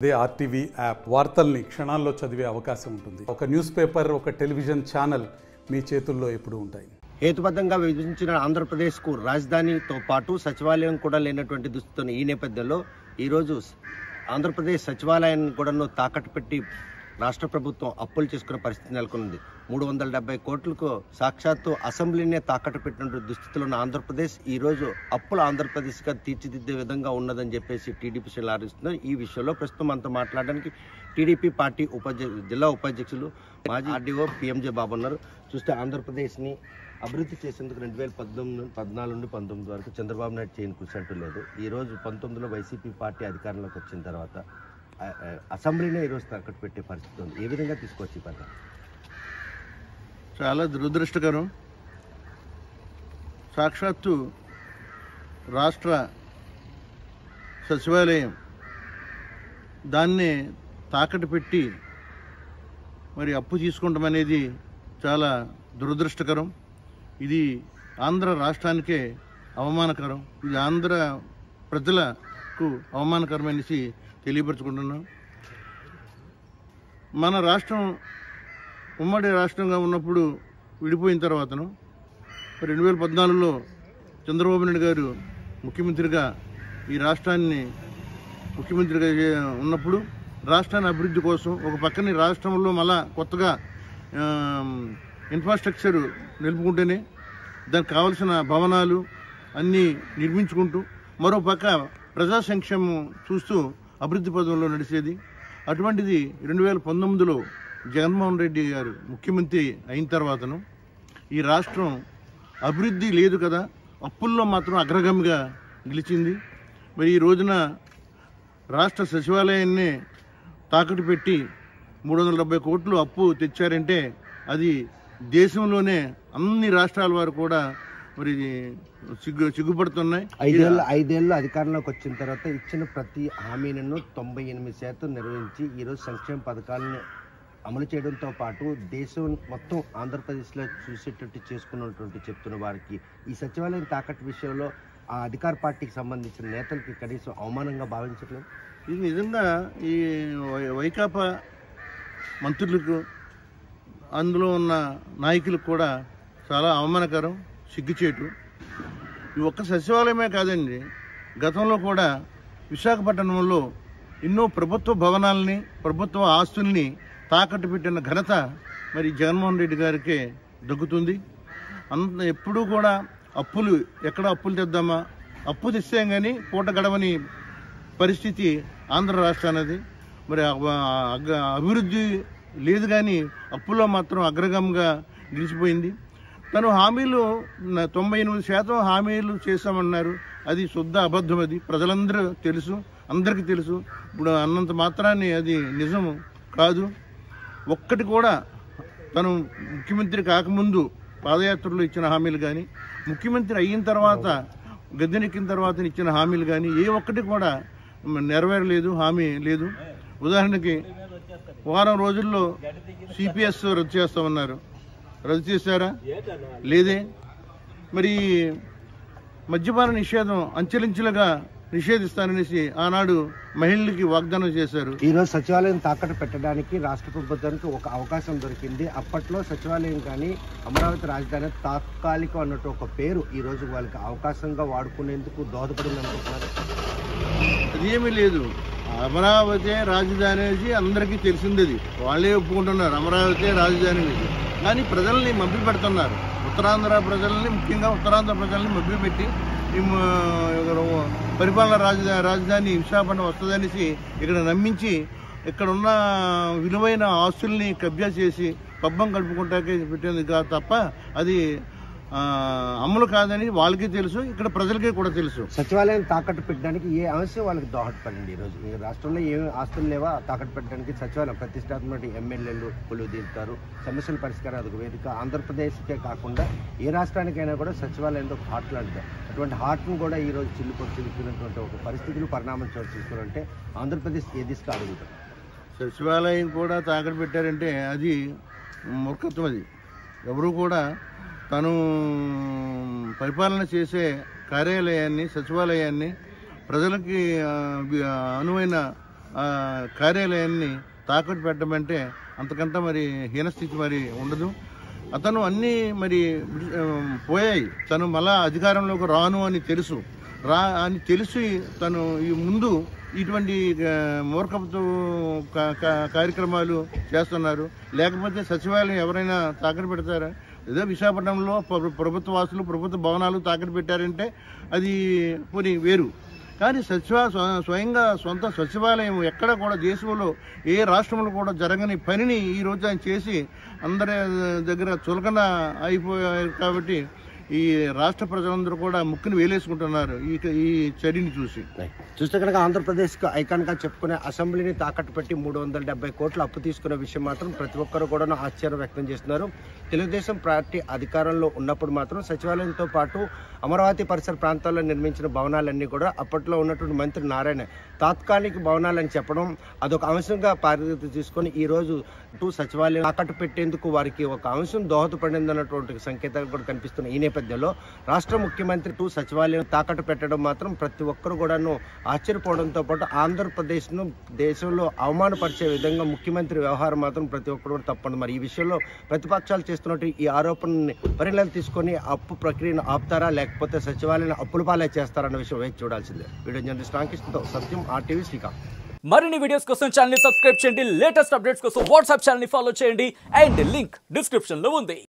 అదే RTV app వార్తల్ని క్షణాల్లో చదివే అవకాశం ఉంటుంది. ఒక న్యూస్ పేపర్, ఒక టెలివిజన్ ఛానల్ మీ చేతుల్లో ఎప్పుడూ ఉంటాయి. హేతుబద్ధంగా విభజించిన ఆంధ్రప్రదేశ్కు రాజధానితో పాటు సచివాలయం కూడా లేనటువంటి దుస్థితితో ఈ నేపథ్యంలో ఈరోజు ఆంధ్రప్రదేశ్ సచివాలయాన్ని కూడా తాకట్టు పెట్టి రాష్ట్ర ప్రభుత్వం అప్పులు చేసుకునే పరిస్థితి నెలకొంది. 370 కోట్లకు సాక్షాత్తు అసెంబ్లీనే తాకట్టు పెట్టిన దుస్థితిలో ఉన్న ఆంధ్రప్రదేశ్ ఈరోజు అప్పుల ఆంధ్రప్రదేశ్గా తీర్చిదిద్దే విధంగా ఉన్నదని చెప్పేసి టీడీపీ శ్రేణులు ఆరోపిస్తున్నారు. ఈ విషయంలో ప్రస్తుతం అంతా మాట్లాడడానికి టీడీపీ పార్టీ జిల్లా ఉపాధ్యక్షులు మాజీ ఆర్డీఓ పిఎంజే బాబు ఉన్నారు. చూస్తే ఆంధ్రప్రదేశ్ని అభివృద్ధి చేసేందుకు 2014 నుండి 19 వరకు చంద్రబాబు నాయుడు చేయని కృషి అంటూ లేదు. ఈరోజు 19లో వైసీపీ పార్టీ అధికారంలోకి వచ్చిన తర్వాత అసెంబ్లీనే ఈరోజు తాకట్టు పెట్టే పరిస్థితి ఉంది. ఏ విధంగా తీసుకొచ్చి పథకం చాలా దురదృష్టకరం. సాక్షాత్తు రాష్ట్ర సచివాలయం దాన్నే తాకట్టు పెట్టి మరి అప్పు తీసుకుంటాం అనేది చాలా దురదృష్టకరం. ఇది ఆంధ్ర రాష్ట్రానికే అవమానకరం. ఇది ఆంధ్ర ప్రజలకు అవమానకరమనేసి తెలియపరచుకుంటున్నాం. మన రాష్ట్రం ఉమ్మడి రాష్ట్రంగా ఉన్నప్పుడు విడిపోయిన తర్వాతను 2014లో చంద్రబాబు నాయుడు గారు ముఖ్యమంత్రిగా ఈ రాష్ట్రాన్ని ముఖ్యమంత్రిగా ఉన్నప్పుడు రాష్ట్రాన్ని అభివృద్ధి కోసం ఒక పక్కనే రాష్ట్రంలో మళ్ళా కొత్తగా ఇన్ఫ్రాస్ట్రక్చర్ నిలుపుకుంటేనే దానికి కావలసిన భవనాలు అన్నీ నిర్మించుకుంటూ మరో పక్క ప్రజా సంక్షేమం చూస్తూ అభివృద్ధి పదంలో నడిచేది. అటువంటిది 2019లో జగన్మోహన్ రెడ్డి గారు ముఖ్యమంత్రి అయిన తర్వాతను ఈ రాష్ట్రం అభివృద్ధి లేదు కదా, అప్పుల్లో మాత్రం అగ్రగామిగా నిలిచింది. మరి ఈ రోజున రాష్ట్ర సచివాలయాన్ని తాకట్టు పెట్టి 370 కోట్లు అప్పు తెచ్చారంటే అది దేశంలోనే అన్ని రాష్ట్రాల వారు కూడా మరి సిగ్గుపడుతున్నాయి. ఐదేళ్ళు అధికారంలోకి వచ్చిన తర్వాత ఇచ్చిన ప్రతి హామీలను 98% నిర్వహించి ఈరోజు సంక్షేమ పథకాలను అమలు చేయడంతో పాటు దేశం మొత్తం ఆంధ్రప్రదేశ్లో చూసేటట్టు చేసుకున్నటువంటి చెప్తున్న వారికి ఈ సచివాలయం తాకట్టు విషయంలో ఆ అధికార పార్టీకి సంబంధించిన నేతలకి కనీసం అవమానంగా భావించట్లేదు. ఇది నిజంగా ఈ వైకాపా మంత్రులకు అందులో ఉన్న నాయకులకు కూడా చాలా అవమానకరం, సిగ్గుచేటు. ఈ ఒక్క సచివాలయమే కాదండి, గతంలో కూడా విశాఖపట్నంలో ఎన్నో ప్రభుత్వ భవనాలని, ప్రభుత్వ ఆస్తుల్ని తాకట్టు పెట్టిన ఘనత మరి జగన్మోహన్ రెడ్డి గారికే దక్కుతుంది. ఎప్పుడూ కూడా అప్పులు ఎక్కడ అప్పులు తెద్దామా, అప్పు తెస్తే కానీ పూట గడవని పరిస్థితి ఆంధ్ర రాష్ట్రానికి. మరి అభివృద్ధి లేదు కానీ అప్పుల్లో మాత్రం అగ్రగంగా నిలిచిపోయింది. తను హామీలు 98% హామీలు చేశామన్నారు. అది శుద్ధ అబద్ధం. అది ప్రజలందరూ తెలుసు, అందరికీ తెలుసు. ఇప్పుడు అన్నంత మాత్రాన్ని అది నిజం కాదు. ఒక్కటి కూడా తను ముఖ్యమంత్రి కాకముందు పాదయాత్రలో ఇచ్చిన హామీలు కానీ, ముఖ్యమంత్రి అయిన తర్వాత గద్దెనెక్కిన తర్వాత ఇచ్చిన హామీలు కానీ ఏ ఒక్కటి కూడా నెరవేరలేదు, హామీ లేదు. ఉదాహరణకి వారం రోజుల్లో సిపిఎస్ రద్దు చేస్తామన్నారు. రద్దు చేశారా? లేదే. మరి మద్యపాన నిషేధం అంచెలంచెలుగా నిషేధిస్తాననేసి ఆనాడు మహిళలకి వాగ్దానం చేశారు. ఈరోజు సచివాలయం తాకట్టు పెట్టడానికి రాష్ట్ర ప్రభుత్వానికి ఒక అవకాశం దొరికింది. అప్పట్లో సచివాలయం కానీ అమరావతి రాజధాని తాత్కాలికం అన్నట్టు ఒక పేరు ఈరోజు వాళ్ళకి అవకాశంగా వాడుకునేందుకు దోహదపడింది అనుకుంటున్నారు. అదేమీ లేదు. అమరావతి రాజధాని అనేది అందరికీ తెలిసింది. వాళ్ళే ఒప్పుకుంటున్నారు అమరావతి రాజధాని అనేది. కానీ ప్రజల్ని మభ్య పెడుతున్నారు. ఉత్తరాంధ్ర ప్రజల్ని, ముఖ్యంగా ఉత్తరాంధ్ర ప్రజల్ని మభ్య పెట్టి పరిపాలన రాజధాని విశాఖపట్నం వస్తుందనేసి ఇక్కడ నమ్మించి ఇక్కడ ఉన్న విలువైన ఆస్తుల్ని కబ్జా చేసి పబ్బం గడుపుకుంటాకే పెట్టింది కాదు తప్ప అది అమలు కాదని వాళ్ళకి తెలుసు, ఇక్కడ ప్రజలకి కూడా తెలుసు. సచివాలయం తాకట్టు పెట్టడానికి ఏ అంశం వాళ్ళకి దోహదపడింది? ఈరోజు రాష్ట్రంలో ఏ ఆస్తులు లేవా తాకట్టు పెట్టడానికి? సచివాలయం ప్రతిష్టాత్మక ఎమ్మెల్యేలు కొలువు తీరుతారు, సమస్యల పరిష్కారం అదొక వేదిక. ఆంధ్రప్రదేశ్కే కాకుండా ఏ రాష్ట్రానికైనా కూడా సచివాలయంతో హార్ట్ లాంటిది. అటువంటి హార్ట్ను కూడా ఈరోజు చిల్లుకొచ్చినటువంటి ఒక పరిస్థితులు పరిణామం చోటు తీసుకున్నారంటే ఆంధ్రప్రదేశ్ ఏ దిశగా అడుగుతారు? సచివాలయం కూడా తాకట్టు పెట్టారంటే అది మూర్ఖత్వం. అది ఎవరు కూడా తను పరిపాలన చేసే కార్యాలయాన్ని, సచివాలయాన్ని ప్రజలకి అనువైన కార్యాలయాన్ని తాకట్టు పెట్టమంటే అంతకంటే మరి హీనస్థితి మరి ఉండదు. అతను అన్నీ మరి పోయాయి, తను మళ్ళా అధికారంలోకి రాను అని తెలిసి తను ఈ ముందు ఇటువంటి మూర్ఖపు కార్యక్రమాలు చేస్తున్నారు. లేకపోతే సచివాలయం ఎవరైనా తాకట్టు పెడతారా? ఏదో విశాఖపట్నంలో ప్రభుత్వ వాసులు ప్రభుత్వ భవనాలు తాకట్టు పెట్టారంటే అది పోనీ వేరు. కానీ స్వయంగా సొంత సచివాలయం ఎక్కడ కూడా దేశంలో ఏ రాష్ట్రంలో కూడా జరగని పనిని ఈరోజు ఆయన చేసి అందరి దగ్గర చులకన అయిపోయారు. కాబట్టి ఈ రాష్ట్ర ప్రజలందరూ కూడా ముక్కుని వేలేసుకుంటున్నారు ఈ చర్యని చూస్తే కనుక ఆంధ్రప్రదేశ్కు ఐకాన్గా చెప్పుకునే అసెంబ్లీని తాకట్టు పెట్టి 370 కోట్ల అప్పు తీసుకునే విషయం మాత్రం ప్రతి ఒక్కరు కూడా ఆశ్చర్యం వ్యక్తం చేస్తున్నారు. తెలుగుదేశం పార్టీ అధికారంలో ఉన్నప్పుడు మాత్రం సచివాలయంతో పాటు అమరావతి పరిసర ప్రాంతాల్లో నిర్మించిన భవనాలన్నీ కూడా అప్పట్లో ఉన్నటువంటి మంత్రి నారాయణ తాత్కాలిక భవనాలని చెప్పడం అదొక అంశంగా పరిగణలోకి తీసుకొని ఈరోజు సచివాలయం తాకట్టు పెట్టేందుకు వారికి ఒక అంశం దోహదపడిందన్నటువంటి సంకేతాలు కూడా కనిపిస్తున్నాయి. ఈ నేపథ్యంలో రాష్ట్ర ముఖ్యమంత్రి సచివాలయం తాకట్టు పెట్టడం మాత్రం ప్రతి ఒక్కరు కూడాను ఆశ్చర్యపోవడంతో పాటు ఆంధ్రప్రదేశ్ను దేశంలో అవమానపరిచే విధంగా ముఖ్యమంత్రి వ్యవహారం మాత్రం ప్రతి ఒక్కరు కూడా తప్పదు. మరి ఈ విషయంలో ప్రతిపక్షాలు చేస్తున్నట్టు ఈ ఆరోపణని పరిగణలోకి తీసుకొని అప్పు ప్రక్రియను ఆపుతారా లేకపోతే సచివాలయం అప్పుల పాలే చేస్తారన్న విషయం వేచి చూడాల్సిందే. వీడియో జర్నలిస్ట్ రామకృష్ణతో సత్యం, RTV శ్రీకాంత్. మరిన్ని వీడియోస్ కోసం ఛానల్ ని సబ్స్క్రైబ్ చేయండి, లేటెస్ట్ అప్డేట్స్ కోసం వాట్సాప్ ఛానల్ ని ఫాలో చేయండి అండ్ లింక్ డిస్క్రిప్షన్ లో ఉంది.